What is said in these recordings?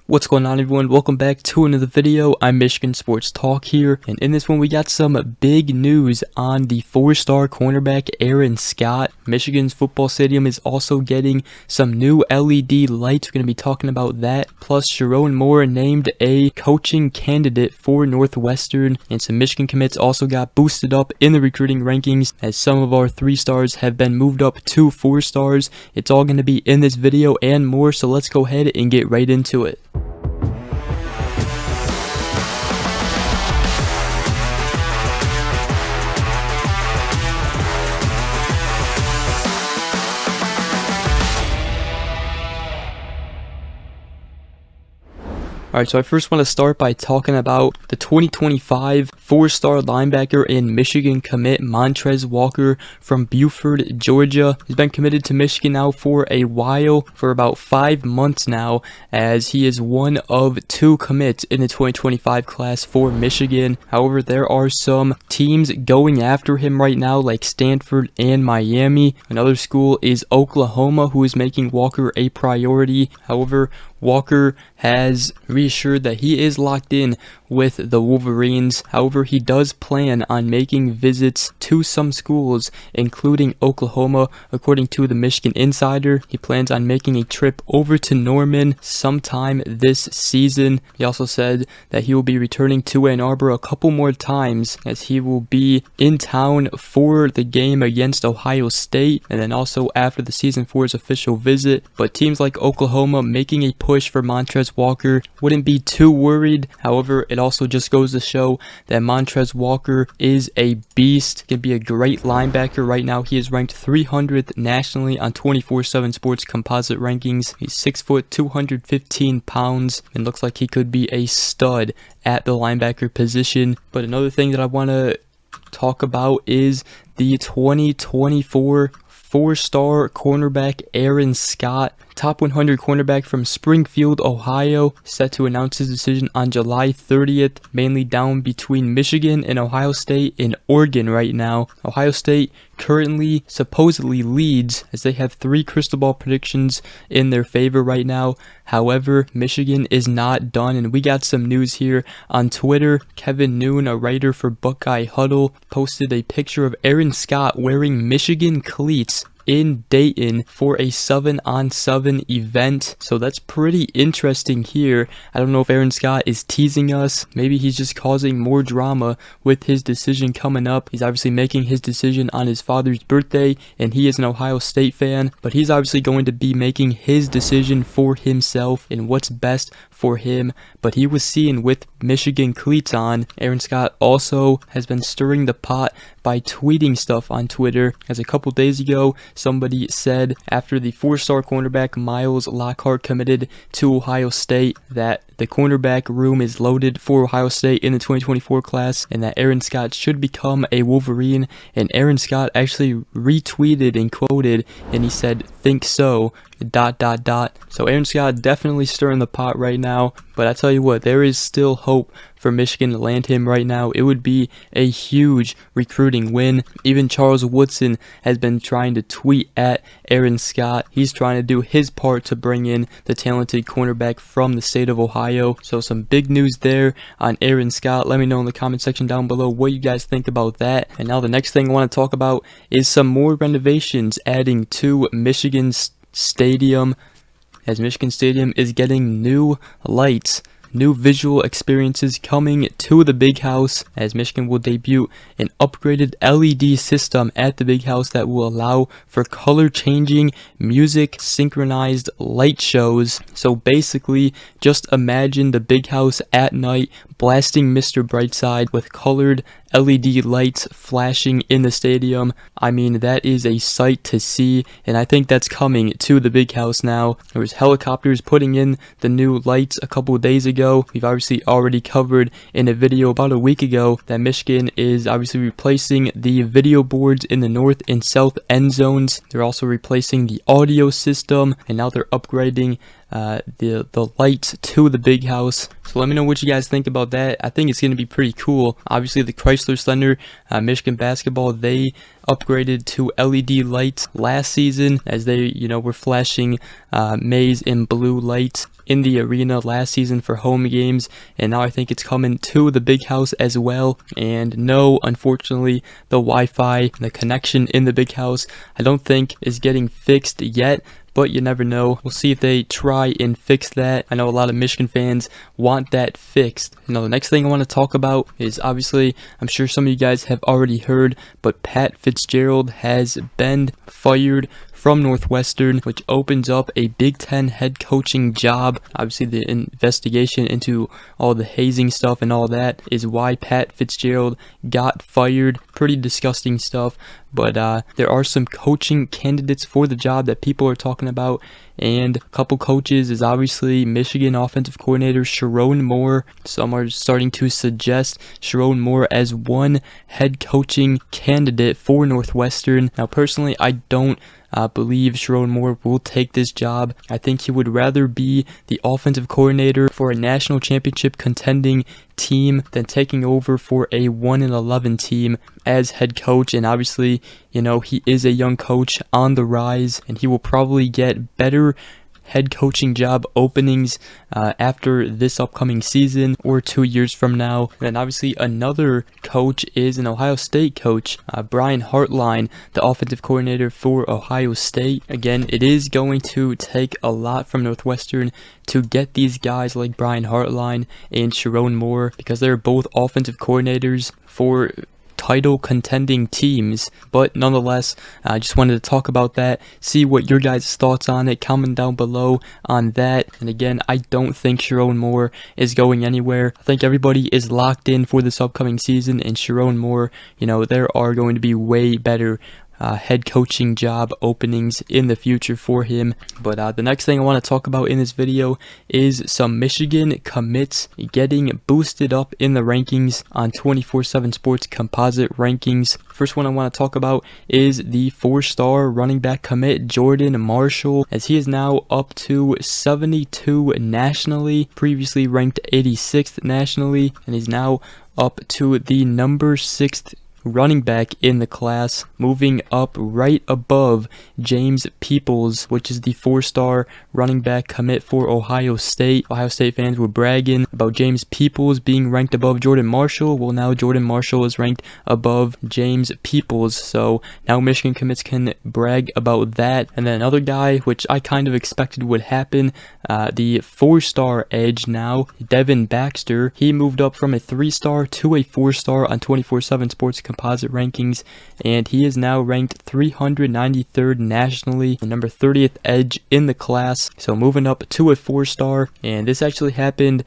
What's going on, everyone? Welcome back to another video. I'm Michigan Sports Talk here, and in this one we got some big news on the four-star cornerback Aaron Scott. Michigan's football stadium is also getting some new LED lights. We're going to be talking about that. Plus, Sherrone Moore named a coaching candidate for Northwestern, and some Michigan commits also got boosted up in the recruiting rankings as some of our 3-stars have been moved up to 4 stars. It's all going to be in this video and more, so let's go ahead and get right into it. Alright, so I first want to start by talking about the 2025 4-star linebacker and Michigan commit Mantrez Walker from Buford, Georgia. He's been committed to Michigan now for a while, for about 5 months now, as he is one of 2 commits in the 2025 class for Michigan. However, there are some teams going after him right now, like Stanford and Miami. Another school is Oklahoma, who is making Walker a priority. However, Walker has reassured that he is locked in with the Wolverines. However, he does plan on making visits to some schools, including Oklahoma. According to the Michigan Insider, he plans on making a trip over to Norman sometime this season. He also said that he will be returning to Ann Arbor a couple more times, as he will be in town for the game against Ohio State, and then also after the season for his official visit. But teams like Oklahoma making a push for Mantrez Walker wouldn't be too worried. However, it also just goes to show that Mantrez Walker is a beast. Can be a great linebacker. Right now, he is ranked 300th nationally on 24/7 Sports composite rankings. He's 6 foot, 215 pounds, and looks like he could be a stud at the linebacker position. But another thing that I want to talk about is the 2024 4-star cornerback Aaron Scott. Top 100 cornerback from Springfield, Ohio, set to announce his decision on July 30th, mainly down between Michigan and Ohio State and Oregon right now. Ohio State currently supposedly leads, as they have 3 crystal ball predictions in their favor right now. However, Michigan is not done, and we got some news here on Twitter. Kevin Noon, a writer for Buckeye Huddle, posted a picture of Aaron Scott wearing Michigan cleats in Dayton for a 7-on-7 event. So that's pretty interesting here. I don't know if Aaron Scott is teasing us. Maybe he's just causing more drama with his decision coming up. He's obviously making his decision on his father's birthday, and he is an Ohio State fan, but he's obviously going to be making his decision for himself and what's best for him. But he was seen with Michigan cleats on. Aaron Scott also has been stirring the pot by tweeting stuff on Twitter, as a couple days ago somebody said after the 4-star cornerback Miles Lockhart committed to Ohio State that the cornerback room is loaded for Ohio State in the 2024 class, and that Aaron Scott should become a Wolverine. And Aaron Scott actually retweeted and quoted, and he said, "Think so, ... So Aaron Scott definitely stirring the pot right now, but I tell you what, there is still hope for Michigan to land him right now. It would be a huge recruiting win. Even Charles Woodson has been trying to tweet at Aaron Scott. He's trying to do his part to bring in the talented cornerback from the state of Ohio. So some big news there on Aaron Scott. Let me know in the comment section down below what you guys think about that. And now the next thing I want to talk about is some more renovations adding to Michigan's stadium, as Michigan Stadium is getting new lights. New visual experiences coming to the Big House, as Michigan will debut an upgraded LED system at the Big House that will allow for color changing, music synchronized light shows. So basically, just imagine the Big House at night blasting Mr. Brightside with colored LED lights flashing in the stadium. I mean, that is a sight to see, and I think that's coming to the Big House now. There was helicopters putting in the new lights a couple of days ago. We've obviously already covered in a video about a week ago that Michigan is obviously replacing the video boards in the north and south end zones. They're also replacing the audio system, and now they're upgrading the lights to the Big House. So let me know what you guys think about that. I think it's going to be pretty cool. Obviously, the Chrysler Center, Michigan basketball, they upgraded to LED lights last season, as they, were flashing maize and blue lights in the arena last season for home games, and now I think it's coming to the big house as well. And no, unfortunately, the Wi-Fi, the connection in the big house, I don't think is getting fixed yet, but you never know. We'll see if they try and fix that. I know a lot of Michigan fans want that fixed. The next thing I want to talk about is, obviously, I'm sure some of you guys have already heard, but Pat Fitzgerald has been fired from Northwestern, which opens up a Big Ten head coaching job. Obviously, the investigation into all the hazing stuff and all that is why Pat Fitzgerald got fired. Pretty disgusting stuff, but there are some coaching candidates for the job that people are talking about, and a couple coaches is obviously Michigan offensive coordinator Sherrone Moore. Some are starting to suggest Sherrone Moore as one head coaching candidate for Northwestern. Now, personally, I don't believe Sherrone Moore will take this job. I think he would rather be the offensive coordinator for a national championship contending team than taking over for a 1-11 team as head coach. And obviously, he is a young coach on the rise, and he will probably get better head coaching job openings after this upcoming season or 2 years from now. And then obviously another coach is an Ohio State coach, Brian Hartline, the offensive coordinator for Ohio State. Again, it is going to take a lot from Northwestern to get these guys like Brian Hartline and Sherrone Moore, because they're both offensive coordinators for title contending teams. But nonetheless, I just wanted to talk about that, see what your guys' thoughts on it, comment down below on that. And again, I don't think Sherrone Moore is going anywhere. I think everybody is locked in for this upcoming season, and Sherrone Moore, there are going to be way better head coaching job openings in the future for him. But the next thing I want to talk about in this video is some Michigan commits getting boosted up in the rankings on 24/7 Sports composite rankings. First one I want to talk about is the 4-star running back commit Jordan Marshall, as he is now up to 72 nationally, previously ranked 86th nationally, and he's now up to the number 6th running back in the class, moving up right above James Peoples, which is the 4-star running back commit for Ohio State. Ohio State fans were bragging about James Peoples being ranked above Jordan Marshall. Well, now Jordan Marshall is ranked above James Peoples, so now Michigan commits can brag about that. And then another guy, which I kind of expected would happen, the 4-star edge now, Devin Baxter. He moved up from a 3-star to a 4-star on 24/7 Sports composite rankings, and he is now ranked 393rd nationally, the number 30th edge in the class, so moving up to a 4-star. And this actually happened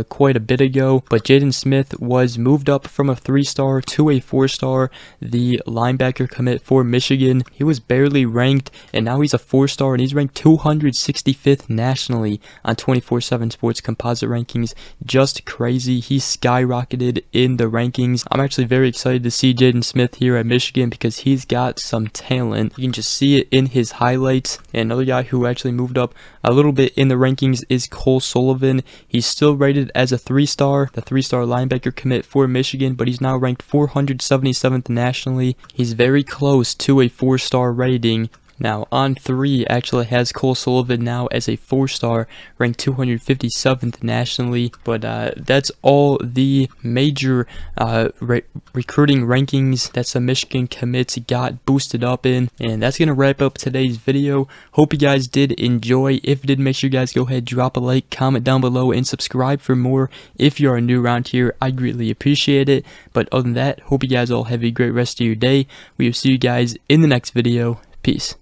quite a bit ago, but Jaden Smith was moved up from a 3-star to a 4-star, the linebacker commit for Michigan. He was barely ranked, and now he's a 4-star, and he's ranked 265th nationally on 24/7 Sports composite rankings. Just crazy. He skyrocketed in the rankings. I'm actually very excited to see Jaden Smith here at Michigan, because he's got some talent. You can just see it in his highlights. And another guy who actually moved up a little bit in the rankings is Cole Sullivan. He's still rated as a 3-star, the 3-star linebacker commit for Michigan, but he's now ranked 477th nationally. He's very close to a 4-star rating. Now, On3 actually has Cole Sullivan now as a 4-star, ranked 257th nationally. But that's all the major recruiting rankings that some Michigan commits got boosted up in. And that's going to wrap up today's video. Hope you guys did enjoy. If you did, make sure you guys go ahead, drop a like, comment down below, and subscribe for more. If you are new around here, I greatly appreciate it. But other than that, hope you guys all have a great rest of your day. We will see you guys in the next video. Peace.